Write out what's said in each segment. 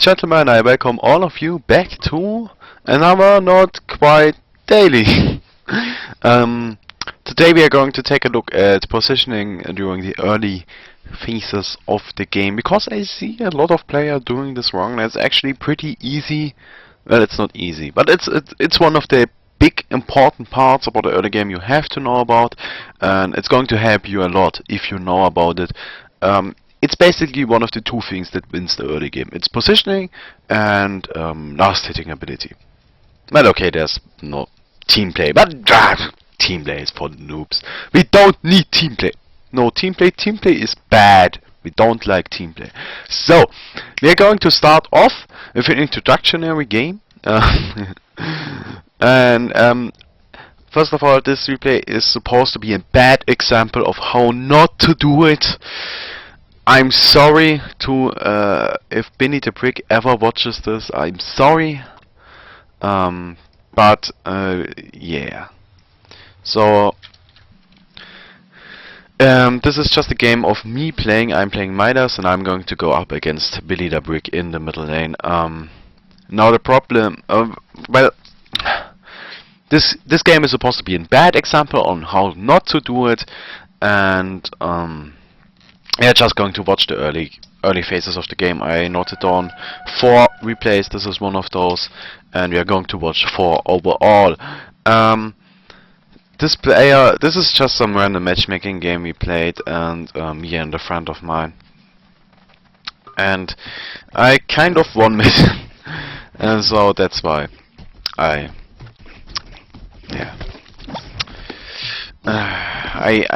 gentlemen, I welcome all of you back to another not quite daily. um, Today we are going to take a look at positioning during the early phases of the game, because I see a lot of players doing this wrong. It's actually pretty easy. Well, it's not easy, but it's one of the big important parts about the early game you have to know about, and it's going to help you a lot if you know about it. It's basically one of the two things that wins the early game. It's positioning and last hitting ability. Well, okay, there's no team play, but team play is for the noobs. We don't need team play. No, team play is bad. We don't like team play. So, we are going to start off with an introductory game. And first of all, this replay is supposed to be a bad example of how not to do it. I'm sorry to if Benny the Brick ever watches this. I'm sorry, but yeah. So this is just a game of me playing. I'm playing Midas, and I'm going to go up against Billy the Brick in the middle lane. Now the problem, well, this game is supposed to be a bad example on how not to do it, and yeah, just going to watch the early phases of the game. I noted down 4 replays. This is one of those, and we are going to watch 4 overall. This is just some random matchmaking game we played, and me and a friend of mine, and I kind of won it, and so that's why I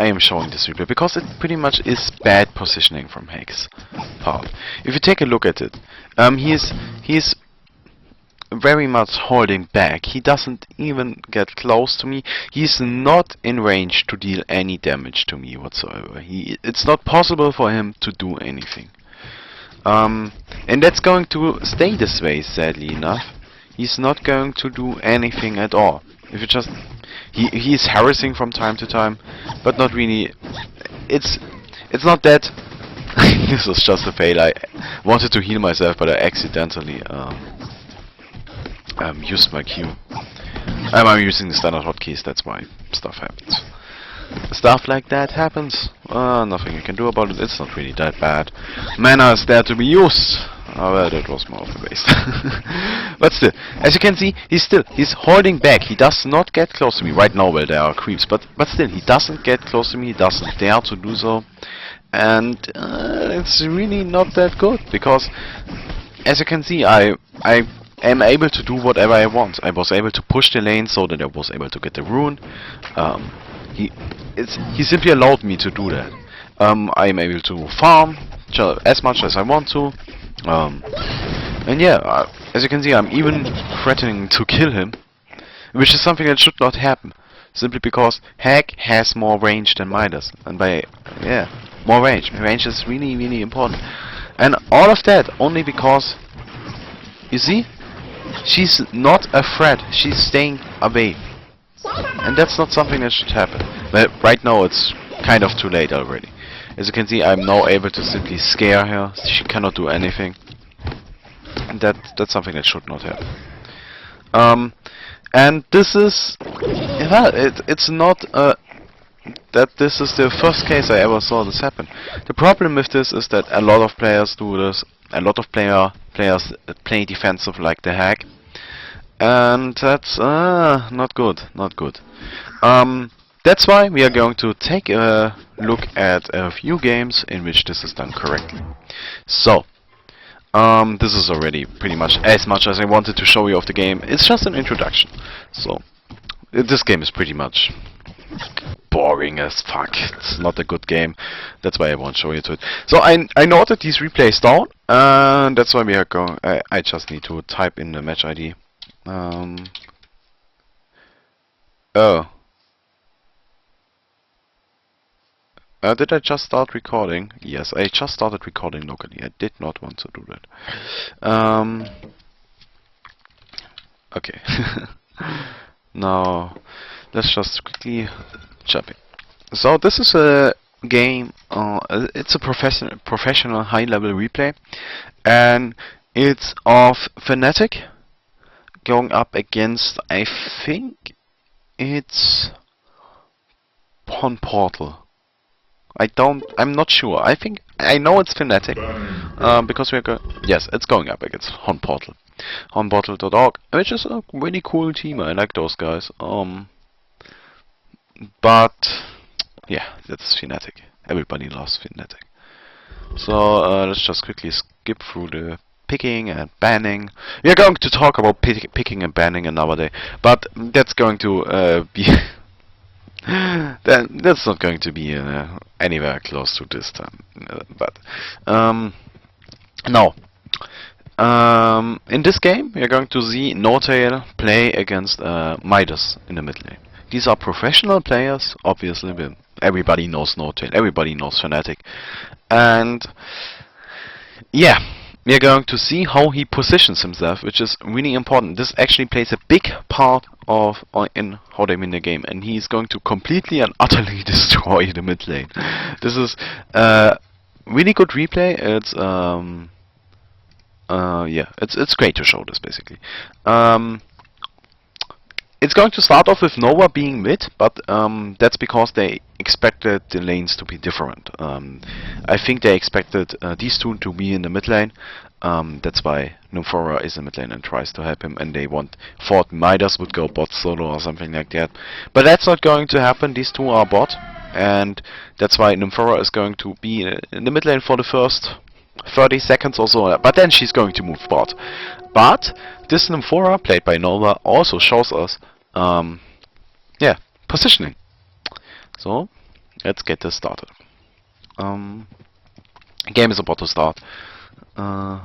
am showing this replay, because it pretty much is bad positioning from Hake's part. If you take a look at it, he's very much holding back. He doesn't even get close to me. He's not in range to deal any damage to me whatsoever. It's not possible for him to do anything. And that's going to stay this way, sadly enough. He's not going to do anything at all. If you just he's harassing from time to time, but not really. It's not that. This was just a fail. I wanted to heal myself, but I accidentally used my Q. I'm using the standard hotkeys. That's why stuff happens. Stuff like that happens. Nothing you can do about it. It's not really that bad. Mana is there to be used. Oh, well, that was more of a waste. But still, as you can see, he's holding back. He does not get close to me right now. Well, there are creeps, but still, he doesn't get close to me. He doesn't dare to do so, and it's really not that good, because, as you can see, I am able to do whatever I want. I was able to push the lane so that I was able to get the rune. He simply allowed me to do that. I am able to farm as much as I want to. And yeah, as you can see, I'm even threatening to kill him, which is something that should not happen, simply because Hag has more range than Midas, and more range. Range is really, really important, and all of that only because, you see, she's not a threat. She's staying away, and that's not something that should happen. But right now it's kind of too late already. As you can see, I'm now able to simply scare her. She cannot do anything. And that's something that should not happen. And this is, well, it's not that this is the first case I ever saw this happen. The problem with this is that a lot of players do this. A lot of players play defensive like the Hag, and that's not good. Not good. That's why we are going to take a look at a few games in which this is done correctly. So, this is already pretty much as I wanted to show you of the game. It's just an introduction. So, this game is pretty much boring as fuck. It's not a good game. That's why I won't show you to it. So, I noted these replays down, and that's why we are going. I just need to type in the match ID. Oh. Did I just start recording? Yes, I just started recording locally. I did not want to do that. Okay. Now, let's just quickly jump in. So this is a game. It's a professional high-level replay, and It's of Fnatic going up against, I think it's Pon Portal. I'm not sure. I know it's Fnatic, because we're going. Yes, it's going up against Hon Portal, honportal.org, which is a really cool team. I like those guys. But yeah, that's Fnatic. Everybody loves Fnatic. So let's just quickly skip through the picking and banning. We are going to talk about picking and banning another day, but that's going to be that's not going to be anywhere close to this time. But now, in this game, we are going to see No-Tail play against Midas in the mid lane. These are professional players, obviously. But everybody knows No-Tail, everybody knows Fnatic, and yeah, we are going to see how he positions himself, which is really important. This actually plays a big part in how they win the game, and he's going to completely and utterly destroy the mid lane. This is really good replay. It's yeah, it's great to show this basically. It's going to start off with Nova being mid, but that's because they expected the lanes to be different. I think they expected these two to be in the mid lane. That's why Nymphora is in mid lane and tries to help him, and they thought Midas would go bot solo or something like that. But that's not going to happen. These two are bot, and that's why Nymphora is going to be in the mid lane for the first 30 seconds or so, but then she's going to move bot. But this Nymphora, played by Nova, also shows us, yeah, positioning. So, let's get this started. Game is about to start. I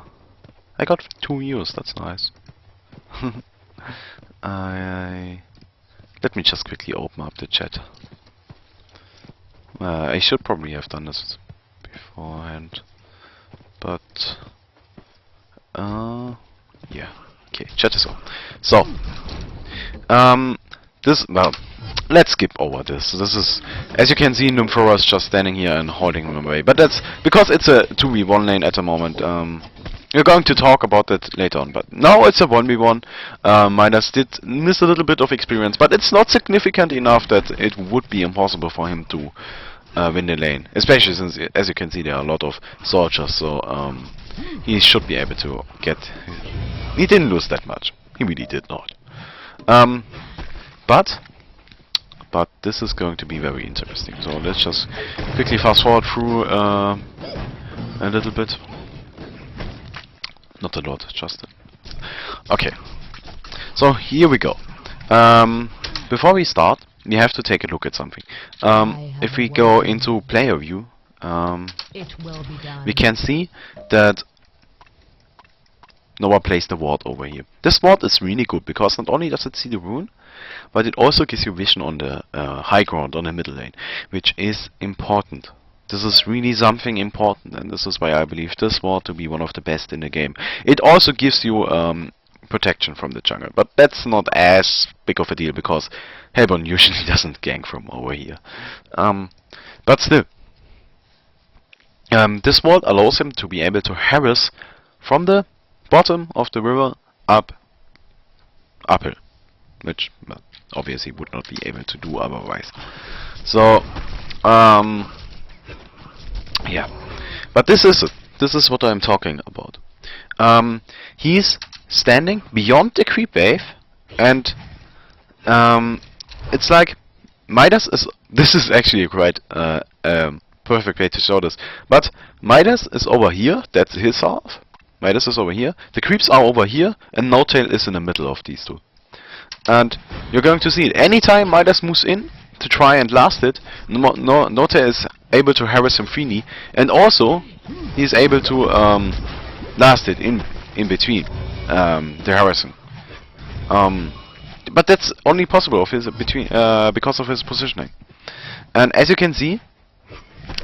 got 2 views, that's nice. Let me just quickly open up the chat. I should probably have done this beforehand, but yeah, okay, chat is on. So, let's skip over this. This is, as you can see, Nymphora is just standing here and holding him away. But that's because it's a 2v1 lane at the moment. We're going to talk about that later on. But now it's a 1v1. Midas did miss a little bit of experience, but it's not significant enough that it would be impossible for him to win the lane. Especially since, as you can see, there are a lot of soldiers. So he should be able to get. He didn't lose that much. He really did not. But this is going to be very interesting. So let's just quickly fast forward through a little bit. Not a lot, just okay. So here we go. Before we start, we have to take a look at something. If we go into player view, we can see that Nova placed the ward over here. This ward is really good because not only does it see the rune, but it also gives you vision on the high ground, on the middle lane, which is important. This is really something important, and this is why I believe this ward to be one of the best in the game. It also gives you protection from the jungle, but that's not as big of a deal because Hellborn usually doesn't gank from over here. But still, this ward allows him to be able to harass from the bottom of the river uphill, which obviously would not be able to do otherwise. So yeah, but this is it. This is what I'm talking about. He's standing beyond the creep wave, and it's like Midas is. This is actually a quite perfect way to show this. But Midas is over here. That's his half. Midas is over here. The creeps are over here, and No-Tail is in the middle of these two. And you're going to see it. Anytime Midas moves in to try and last it, No-Tail is able to harass him freely, and also he's able to last it in between the harassing. But that's only possible because of his positioning. And as you can see,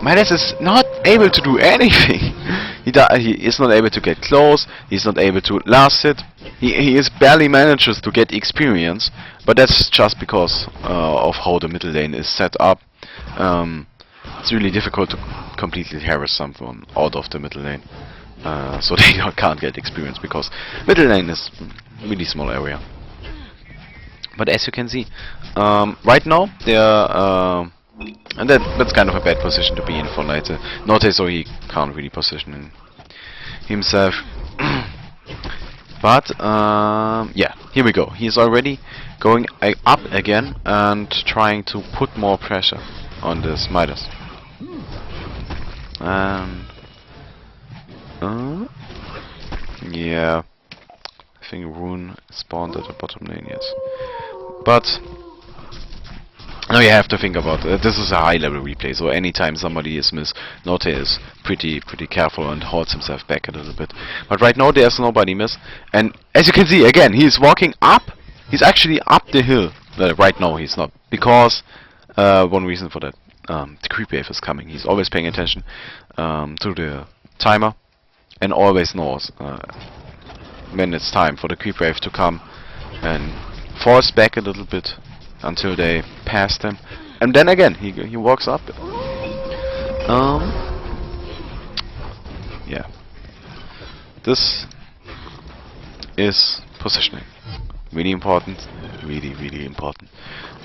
Midas is not able to do anything. He is not able to get close. He's not able to last it. He is barely manages to get experience, but that's just because of how the middle lane is set up. It's really difficult to completely harass someone out of the middle lane. so they can't get experience because middle lane is really small area. But as you can see, right now they're and that's kind of a bad position to be in for later. Note so he can't really position himself. But yeah, here we go. He's already going up again and trying to put more pressure on this Midas. And yeah, I think Rune spawned at the bottom lane, yes. But now you have to think about it. This is a high level replay, so anytime somebody is miss, Note is pretty careful and holds himself back a little bit. But right now there's nobody miss, and as you can see again, he's walking up. He's actually up the hill. Right now he's not, because one reason for that, the creep wave is coming. He's always paying attention to the timer, and always knows when it's time for the creep wave to come, and falls back a little bit until they passed him, and then again he walks up. Yeah, this is positioning. Really important, really important.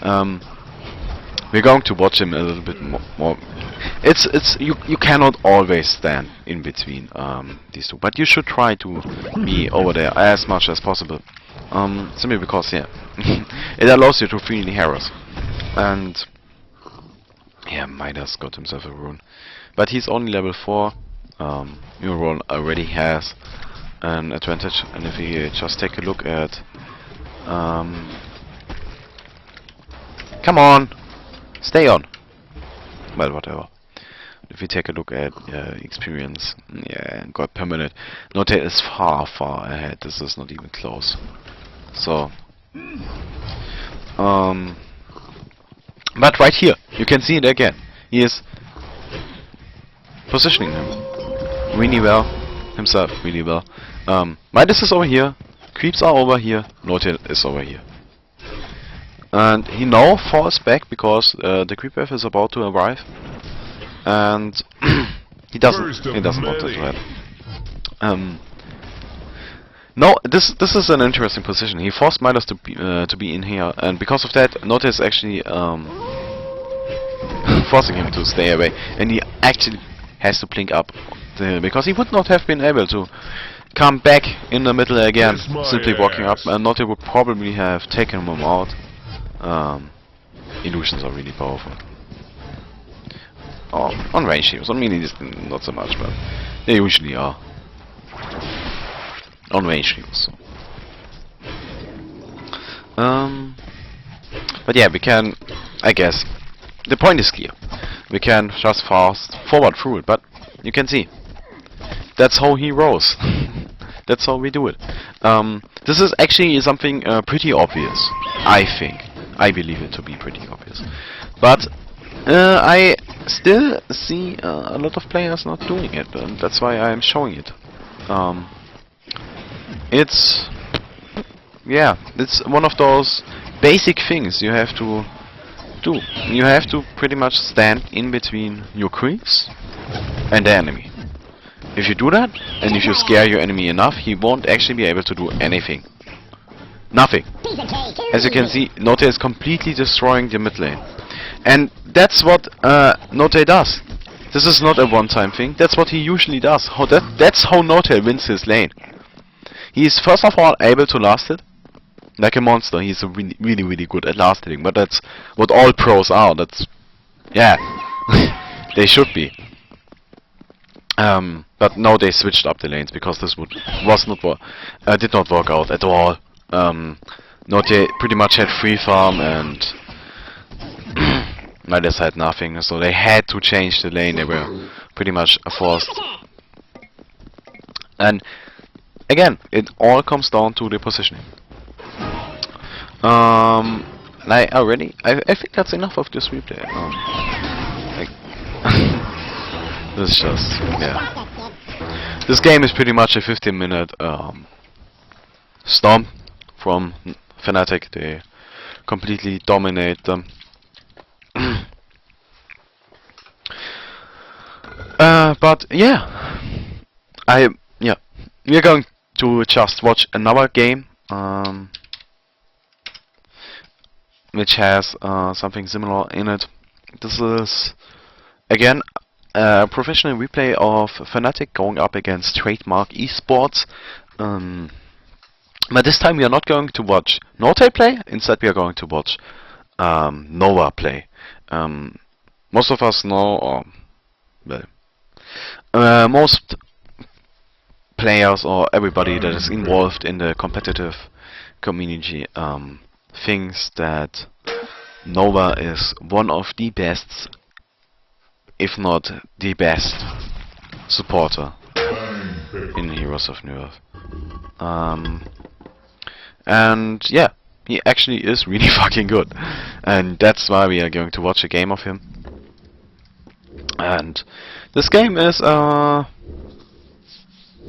We're going to watch him a little bit more. It's you cannot always stand in between these two, but you should try to be over there as much as possible. Simply because, yeah, it allows you to freely harass. And yeah, Midas got himself a rune, but he's only level 4. Neuron already has an advantage, and if we just take a look at come on, stay on. Well, whatever. If we take a look at experience, yeah, got per minute. Note is far ahead. This is not even close. So, but right here, you can see it again. He is positioning him really well, himself really well. Midas is over here, creeps are over here, Note is over here. And he now falls back because the creep wave is about to arrive, and he doesn't want that to happen. No, this is an interesting position. He forced Midas to be in here, and because of that, Note is actually forcing him to stay away, and he actually has to blink up the hill because he would not have been able to come back in the middle again, simply walking up, and Note would probably have taken him out. Illusions are really powerful. Oh, on range heroes, on melee not so much, but they usually are. On range heroes. But yeah, we can, I guess, the point is clear. We can just fast forward through it, but you can see, that's how he rolls. That's how we do it. This is actually something pretty obvious, I think. I believe it to be pretty obvious. But I still see a lot of players not doing it, and that's why I'm showing it. It's one of those basic things you have to do. You have to pretty much stand in between your creeps and the enemy. If you do that, and if you scare your enemy enough, he won't actually be able to do anything. Nothing. As you can see, Note is completely destroying the mid lane. And that's what Note does. This is not a one-time thing, that's what he usually does. That's how Note wins his lane. He is first of all able to last it like a monster. He's really good at last hitting, but that's what all pros are. That's, yeah, they should be. But now they switched up the lanes because this did not work out at all. Note pretty much had free farm and Midas had nothing, so they had to change the lane. They were pretty much forced. And again, it all comes down to the positioning. I think that's enough of this replay. This is just, yeah. This game is pretty much a 15-minute stomp from Fnatic. They completely dominate them. But yeah, we are going to just watch another game, which has something similar in it. This is again a professional replay of Fnatic going up against Trademark Esports. But this time we are not going to watch Norte play. Instead, we are going to watch Nova play. Most of us know, or well, most players or everybody that is involved in the competitive community thinks that Nova is one of the best, if not the best, supporter in Heroes of New Earth. And yeah, he actually is really fucking good, and that's why we are going to watch a game of him. And this game is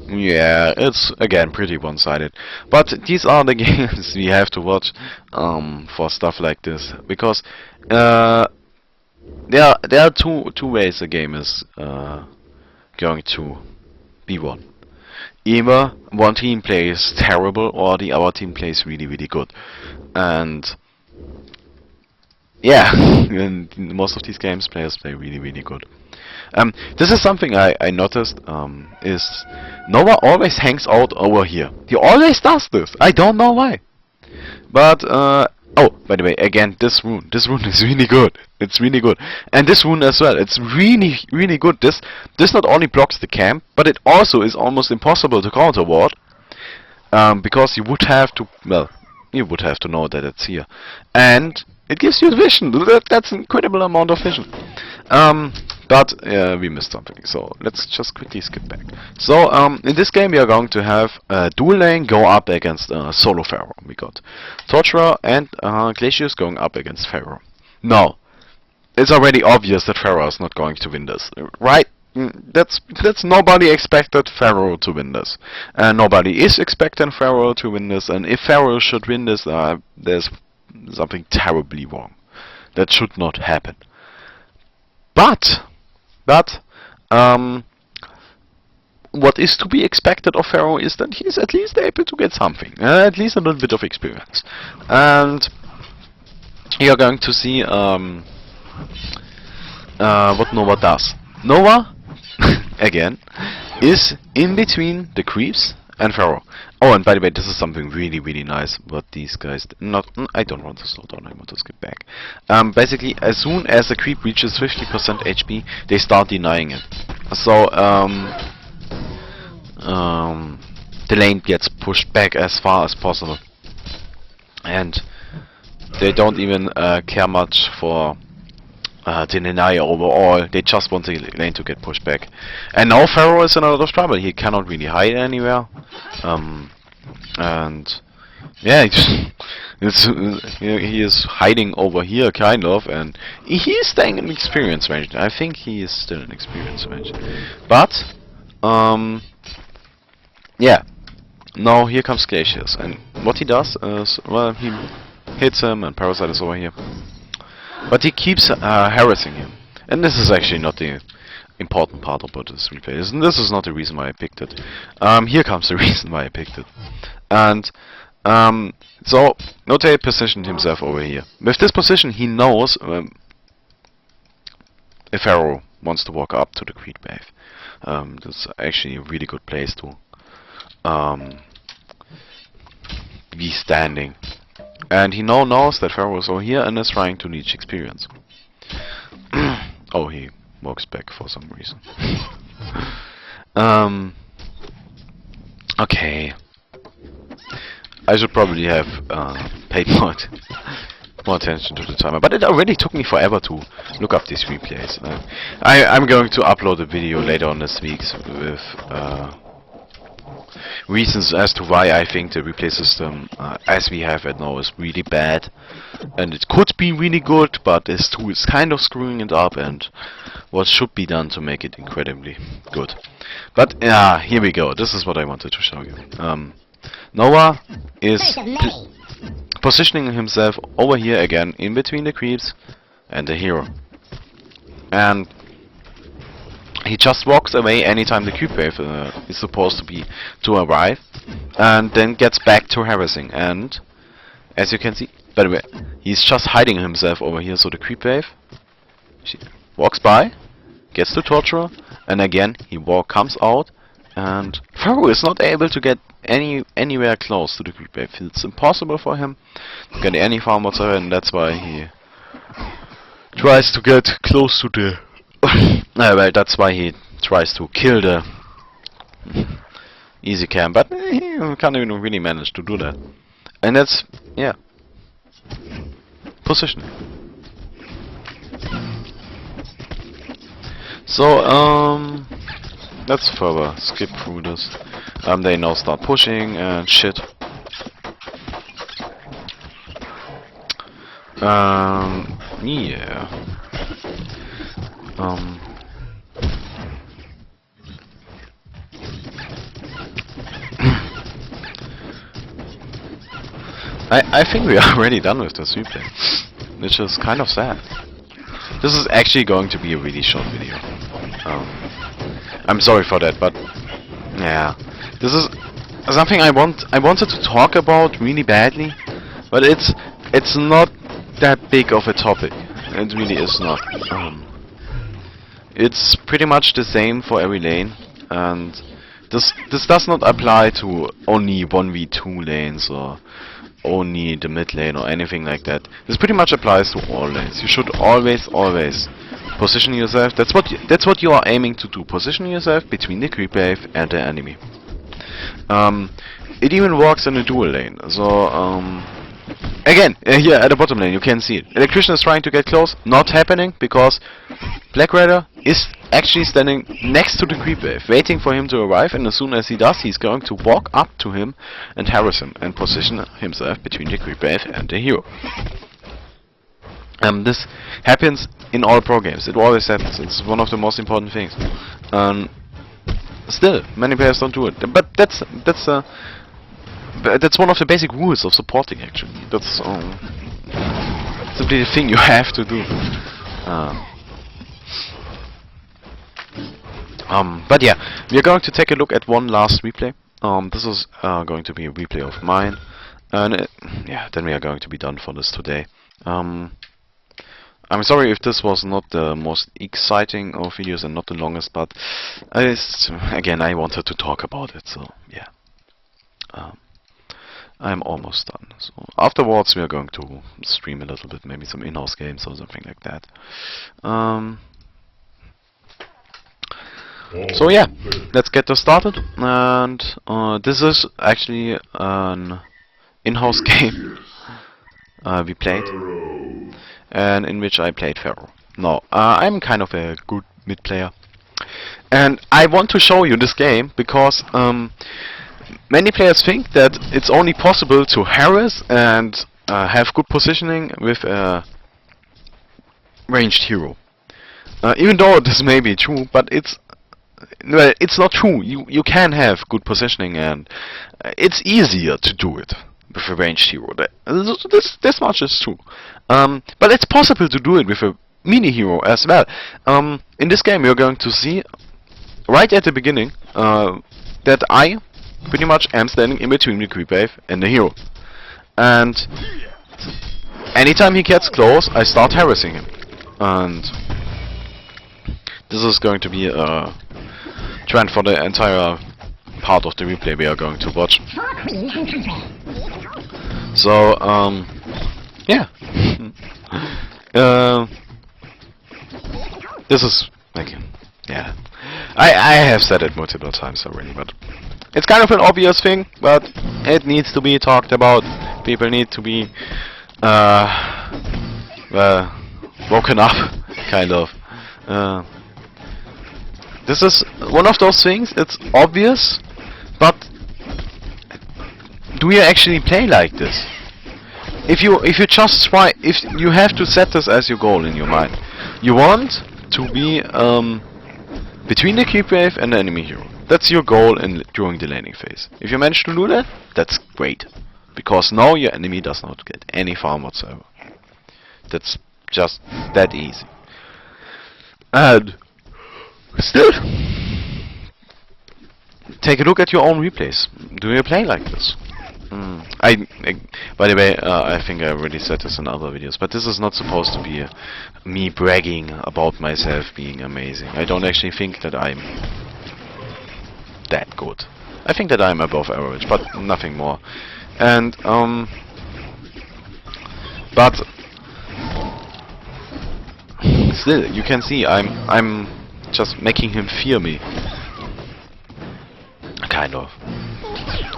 yeah, it's again pretty one-sided, but these are the games we have to watch for stuff like this, because there are two ways a game is going to be won. Either one team plays terrible or the other team plays really, really good. And yeah, in most of these games players play really, really good. This is something I noticed, is Nova always hangs out over here. He always does this. I don't know why. But oh, by the way, again, this rune is really good. It's really good, and this rune as well. It's really, really good. This not only blocks the camp, but it also is almost impossible to counter ward, because you would have to, well, you would have to know that it's here, and it gives you vision. That's an incredible amount of vision. But we missed something, so let's just quickly skip back. So in this game we are going to have dual lane go up against solo Pharaoh. We got Torturer and Glacius going up against Pharaoh. Now, it's already obvious that Pharaoh is not going to win this, right? That's nobody expected Pharaoh to win this, and nobody is expecting Pharaoh to win this. And if Pharaoh should win this, there's something terribly wrong. That should not happen. But what is to be expected of Pharaoh is that he's at least able to get something, at least a little bit of experience. And you're going to see what Nova does. Nova, again, is in between the creeps and Pharaoh. Oh, and by the way, this is something really, really nice. What these guys I don't want to slow down. I want to skip back. Basically, as soon as the creep reaches 50% HP, they start denying it. So the lane gets pushed back as far as possible, and they don't even care much for the deny overall. They just want the lane to get pushed back. And now Pharaoh is in a lot of trouble. He cannot really hide anywhere. And yeah, he is hiding over here, kind of, and he is staying in experience range. I think he is still in experience range. But yeah, now here comes Glacius, and what he does is, well, he hits him, and Parasite is over here. But he keeps harassing him, and this is actually not the important part about this replay. This is not the reason why I picked it. Here comes the reason why I picked it. And so Note positioned himself over here. With this position, he knows if Pharaoh wants to walk up to the creep wave. This is actually a really good place to be standing. And he now knows that Pharaoh is over here and is trying to reach experience. Oh, he walks back for some reason. Okay. I should probably have paid more attention to the timer, but it already took me forever to look up these replays. I'm going to upload a video later on this week with reasons as to why I think the replay system as we have it now is really bad, and it could be really good, but this tool is kind of screwing it up, and what should be done to make it incredibly good. But here we go. This is what I wanted to show you. Noah is positioning himself over here again, in between the creeps and the hero. And he just walks away anytime the creep wave is supposed to arrive, and then gets back to harassing. And as you can see, by the way, he's just hiding himself over here. So the creep wave, she walks by, gets to torturer, and again he comes out, and Pharaoh is not able to get anywhere close to the creep wave. It's impossible for him to get any farm whatsoever, and that's why he tries to get close to the well, that's why he tries to kill the easy cam, but he can't even really manage to do that. And that's, yeah, positioning. So, let's further skip through this. They now start pushing and shit. Yeah. I think we are already done with this replay, which is kind of sad. This is actually going to be a really short video. I'm sorry for that, but yeah, this is something I wanted to talk about really badly, but it's not that big of a topic. It really is not. It's pretty much the same for every lane, and this does not apply to only 1v2 lanes or only the mid lane or anything like that. This pretty much applies to all lanes. You should always position yourself. That's what you are aiming to do. Position yourself between the creep wave and the enemy. It even works in a dual lane. So again, here at the bottom lane you can see it. Electrician is trying to get close. Not happening because Black Raider is actually standing next to the creep wave, waiting for him to arrive, and as soon as he does, he's going to walk up to him and harass him and position himself between the creep wave and the hero. This happens in all pro games. It always happens. It's one of the most important things. Still, many players don't do it. But that's one of the basic rules of supporting. Actually, that's simply the thing you have to do. But yeah, we are going to take a look at one last replay. This is going to be a replay of mine, and yeah, then we are going to be done for this today. I'm sorry if this was not the most exciting of videos and not the longest, but again, I wanted to talk about it, so yeah. I'm almost done. So afterwards we are going to stream a little bit, maybe some in-house games or something like that. So yeah, let's get this started. And this is actually an in-house game we played, and in which I played Pharaoh. Now, I'm kind of a good mid player, and I want to show you this game because many players think that it's only possible to harass and have good positioning with a ranged hero. Even though this may be true, but well, it's not true. You can have good positioning, and it's easier to do it with a ranged hero. This much is true. But it's possible to do it with a mini hero as well. In this game, you're going to see right at the beginning that I pretty much am standing in between the creep wave and the hero, and anytime he gets close, I start harassing him. And this is going to be a trend for the entire part of the replay we are going to watch. So, yeah. This is, like, yeah. I have said it multiple times already, but it's kind of an obvious thing, but it needs to be talked about. People need to be, woken up, kind of. This is one of those things, it's obvious, but do you actually play like this? If you just try, if you have to set this as your goal in your mind, you want to be between the creep wave and the enemy hero. That's your goal during the laning phase. If you manage to do that, that's great, because now your enemy does not get any farm whatsoever. That's just that easy. And Still, take a look at your own replays. Do you play like this? By the way, I think I already said this in other videos, but this is not supposed to be me bragging about myself being amazing. I don't actually think that I'm that good. I think that I'm above average, but nothing more. And but still, you can see I'm just making him fear me. Kind of.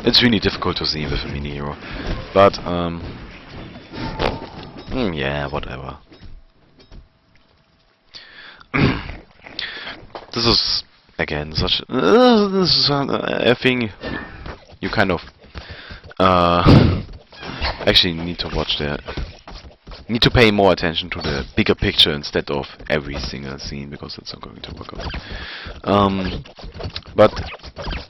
It's really difficult to see with a mini hero, but yeah, whatever. This is again such this is a thing you kind of actually need to watch the need to pay more attention to the bigger picture instead of every single scene, because it's not going to work out. But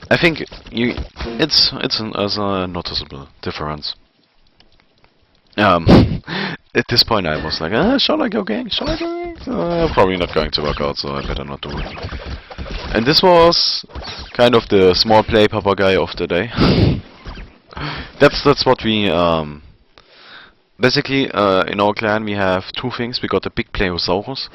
I think it's a noticeable difference. At this point I was like, shall I go gang? Shall I go gang? Probably not going to work out, so I better not do it. And this was kind of the small play papagayo of the day. That's what we basically in our clan we have two things. We got the big plesiosaurus.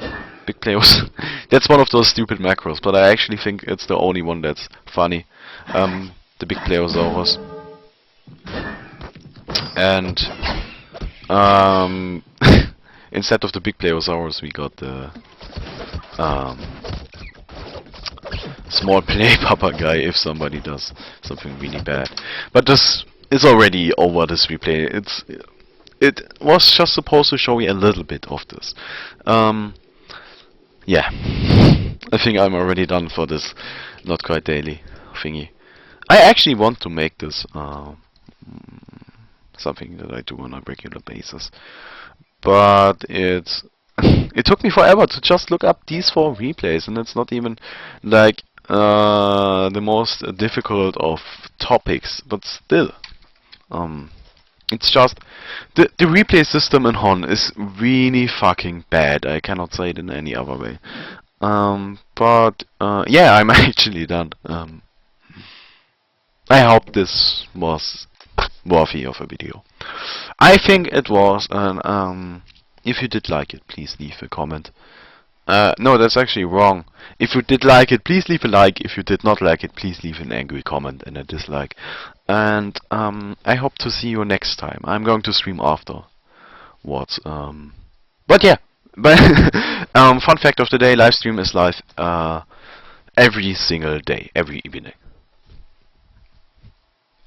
Big pleos. That's one of those stupid macros, but I actually think it's the only one that's funny. The big plesiosaurus. And instead of the big plesiosaurus we got the small play papagayo if somebody does something really bad. But this is already over, this replay. It was just supposed to show you a little bit of this. Yeah. I think I'm already done for this not quite daily thingy. I actually want to make this something that I do on a regular basis. But it's it took me forever to just look up these 4 replays, and it's not even like the most difficult of topics, but still. It's just the replay system in Hon is really fucking bad. I cannot say it in any other way. But yeah, I'm actually done. I hope this was worthy of a video. I think it was, and if you did like it, please leave a comment. No, that's actually wrong. If you did like it, please leave a like. If you did not like it, please leave an angry comment and a dislike. And I hope to see you next time. I'm going to stream afterwards. But yeah. But fun fact of the day: live stream is live every single day, every evening.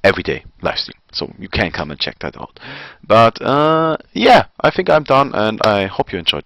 Every day, live stream. So you can come and check that out. But yeah, I think I'm done, and I hope you enjoyed this.